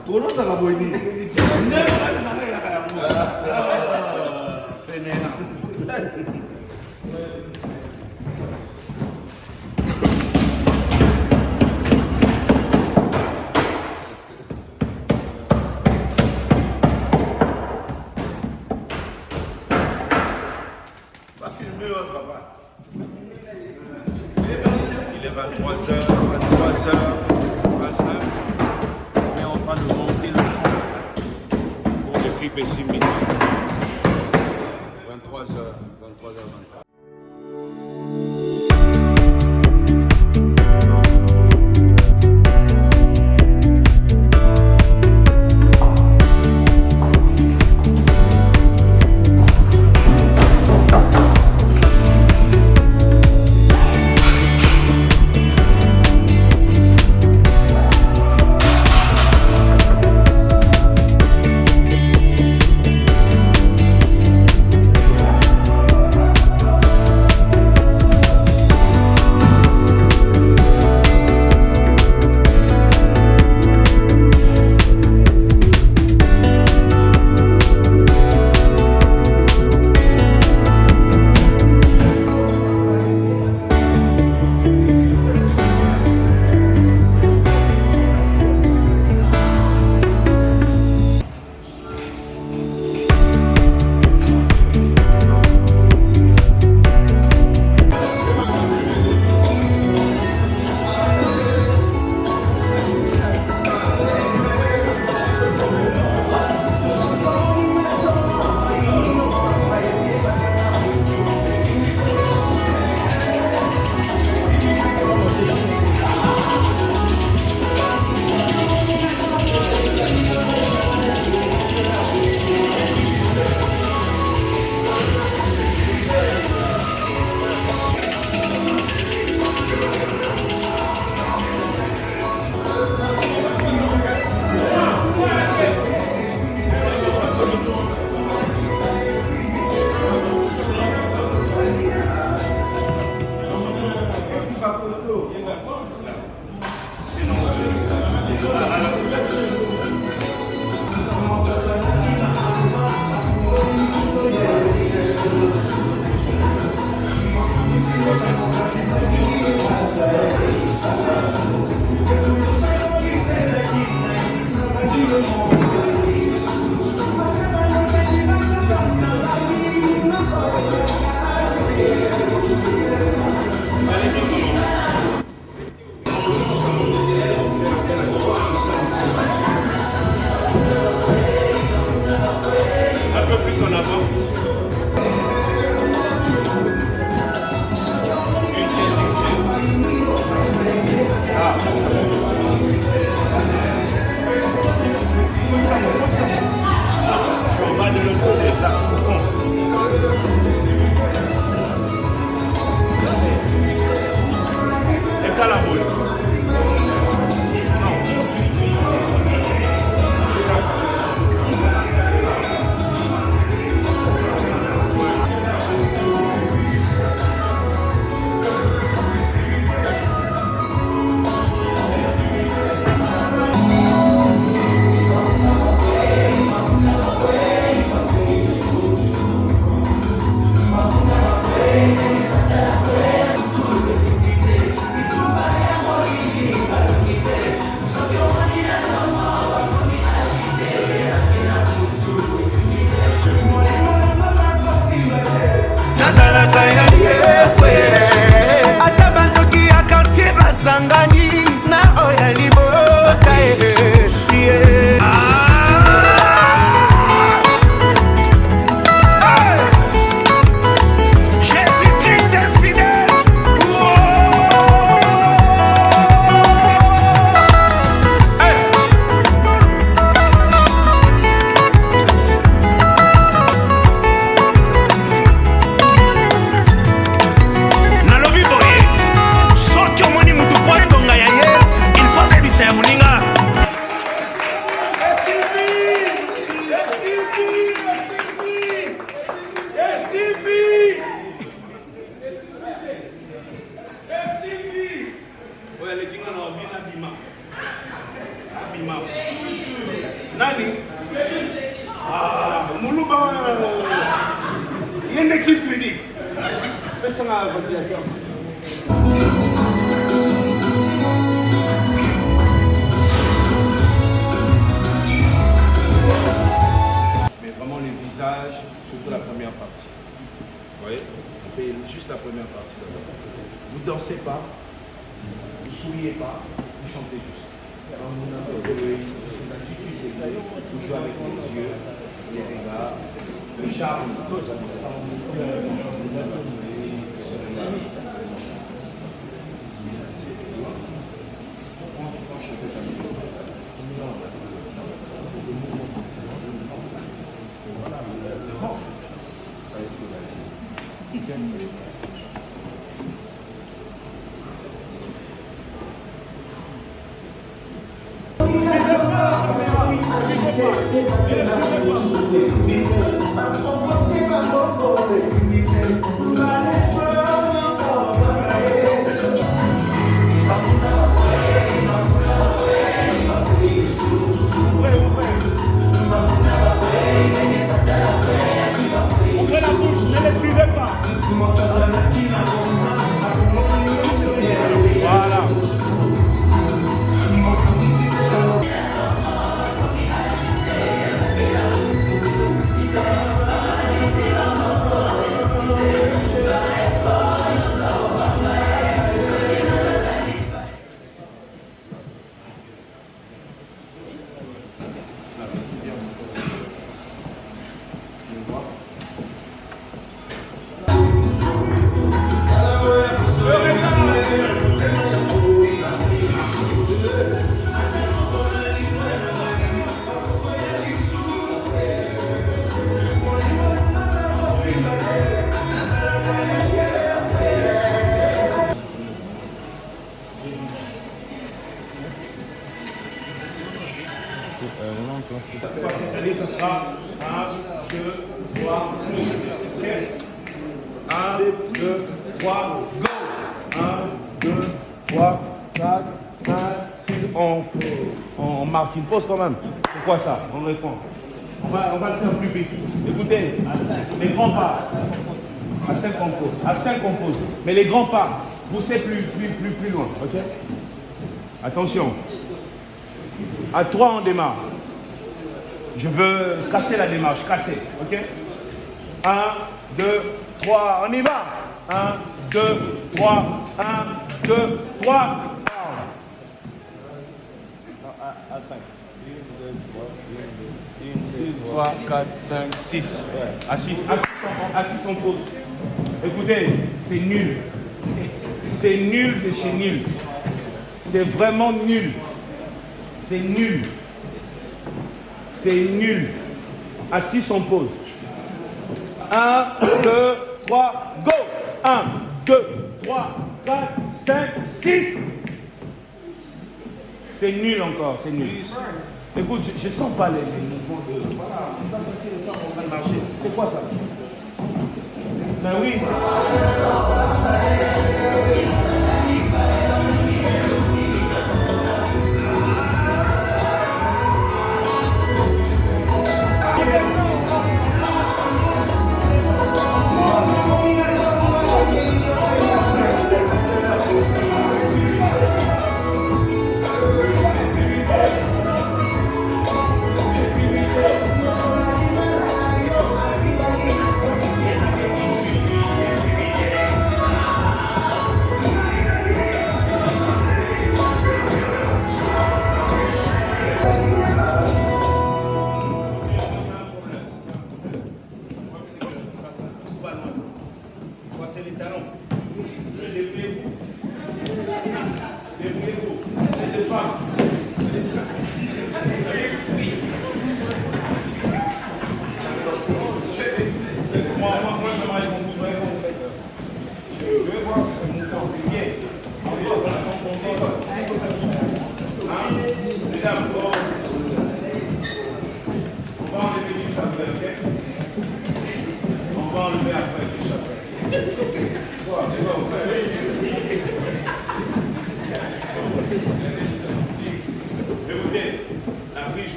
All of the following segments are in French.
Kulo sa kaboy ni. Hindi mo kasi nakakaya mo. Penena. Il est 23h, 23h25. On est en train de monter le fond pour le clip et 6 minutes. 23h, 23h25. Nani? Muluba il y a une équipe unique. Fais ça à ventilateur. Mais vraiment les visages, surtout la première partie. Vous voyez? On fait juste la première partie d'abord. Vous ne dansez pas, vous ne souriez pas, vous chantez juste. Vous jouez avec les yeux, les regards, le charme. Cette année, ça sera 1, 2, 3, 1, 2, 3, go! 1, 2, 3, 4, 5, 6. On marque une pause quand même. C'est quoi ça? On répond. On va le faire plus vite. Écoutez, les grands pas. À 5 on pose. À 5 on pose. Mais les grands pas, poussez plus loin. Ok? Attention. À 3 on démarre. Je veux casser la démarche, casser, ok? 1, 2, 3, on y va! 1, 2, 3, 1, 2, 3, à 5. 1, 2, 3, 4, 5, 6. À 6 on pose. Écoutez, c'est nul. C'est nul de chez nul. C'est vraiment nul. C'est nul. C'est nul. À 6, on pose. 1, 2, 3, go! 1, 2, 3, 4, 5, 6. C'est nul encore, c'est nul. Écoute, je sens pas les mouvements de... Voilà, on va sentir les gens en train de marcher. C'est quoi ça? Ben oui, c'est...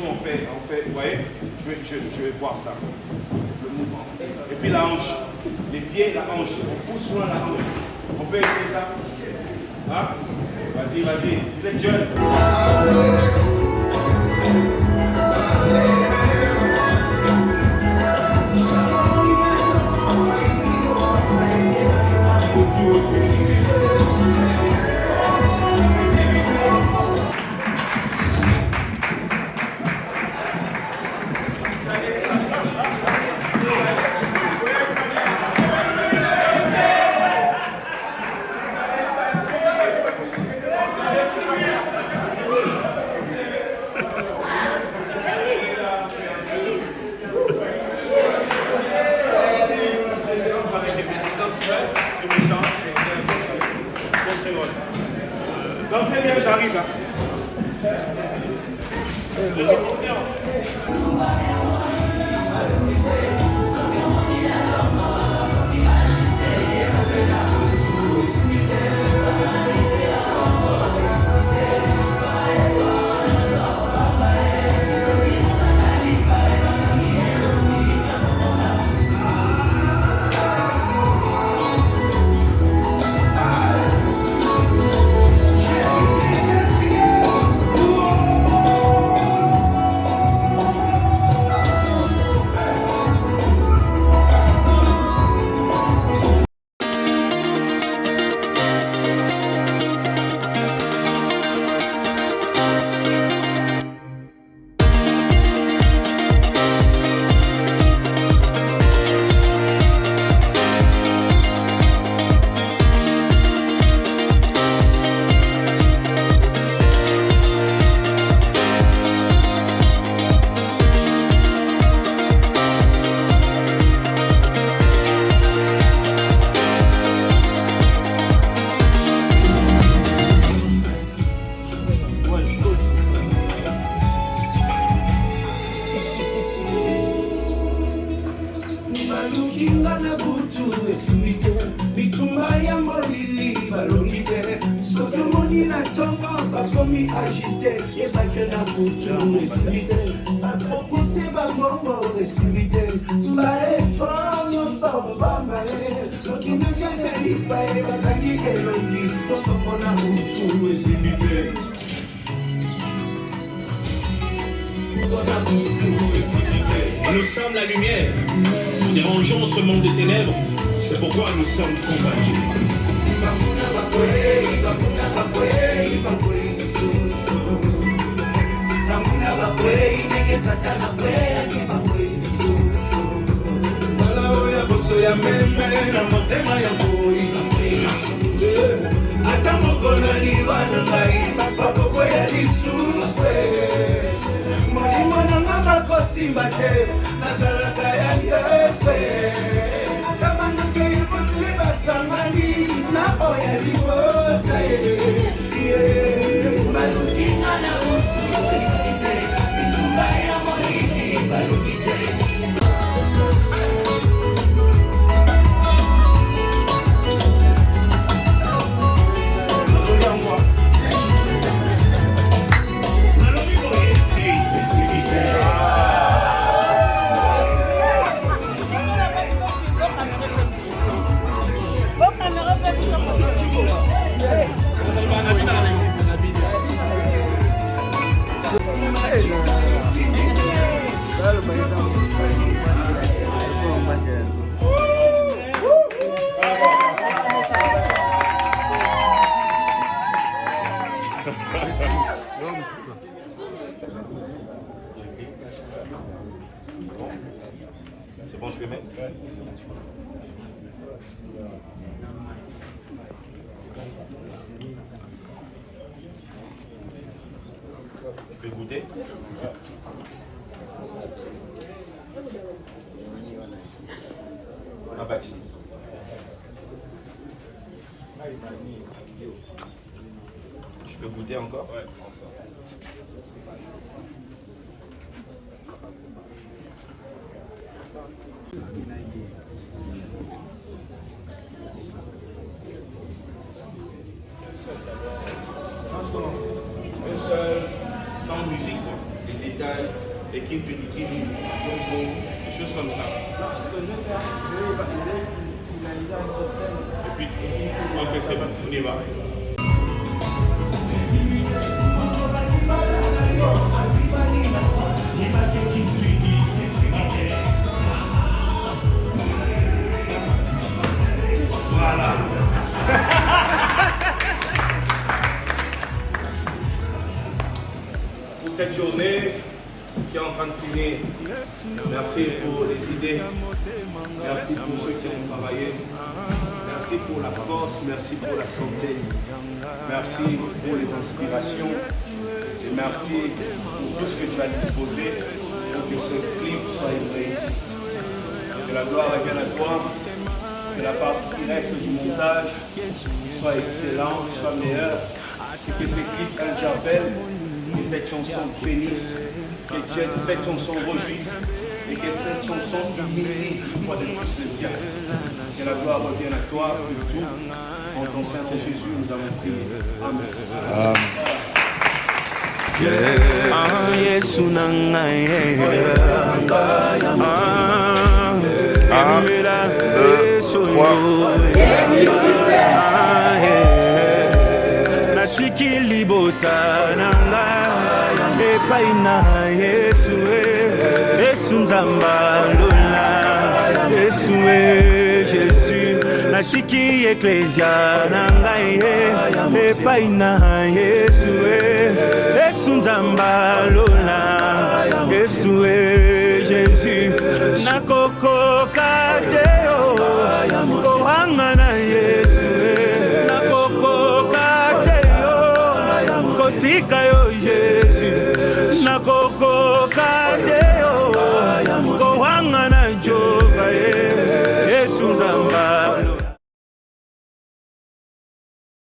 on fait, vous voyez, je vais voir ça. Le mouvement. Et puis la hanche. Les pieds, la hanche. On pousse loin la hanche. On peut essayer ça? Hein? Vas-y, vas-y. Vous êtes jeune. Dansez bien, j'arrive là. Agité et pas que la bouture expliqué. À propos, c'est pas mon mot expliqué. Bah, femme, on s'en va mal. Ce qui ne s'est pas, et pas gagner et l'oubli. On s'en va la bouture expliqué. Nous sommes la lumière. Nous dérangeons ce monde des ténèbres. C'est pourquoi nous sommes combattus. C'est bon, je vais mettre. Je peux goûter. Ah bah si. Je peux goûter encore? Ouais. Un seul, sans musique. les détails, l'équipe du Nikini, bonbon, des choses comme ça. Non, ce que je vais faire, je vais finaliser avec votre scène. Et puis, ok, c'est bon, on y va. Voilà. Pour cette journée qui est en train de finir, merci pour les idées, merci pour ceux qui ont travaillé, merci pour la force, merci pour la santé, merci pour les inspirations et merci pour tout ce que tu as disposé pour que ce clip soit une réussite. Que la gloire revienne à toi, que la partie qui reste du montage soit excellente, soit meilleure, que ces clips interpellent, que cette chanson bénisse, que cette chanson rejouisse et que cette chanson humilie une fois de plus le tien. Que la gloire revienne à toi pour tout. En ton Saint Jésus, nous avons prié. Amen. Yesu nangai nasikili botananga epai na Yesu Yesu nzamba lola Yesu Jésus nasiki eklesia nangai epai na Yesu Yesu nzamba lola Yesu Jésus nakokoka te yo kohanga na Yesu nakokoka te yo kotika yo Jésus nakokoka te yo kohanga na Jehova Yesu nzamba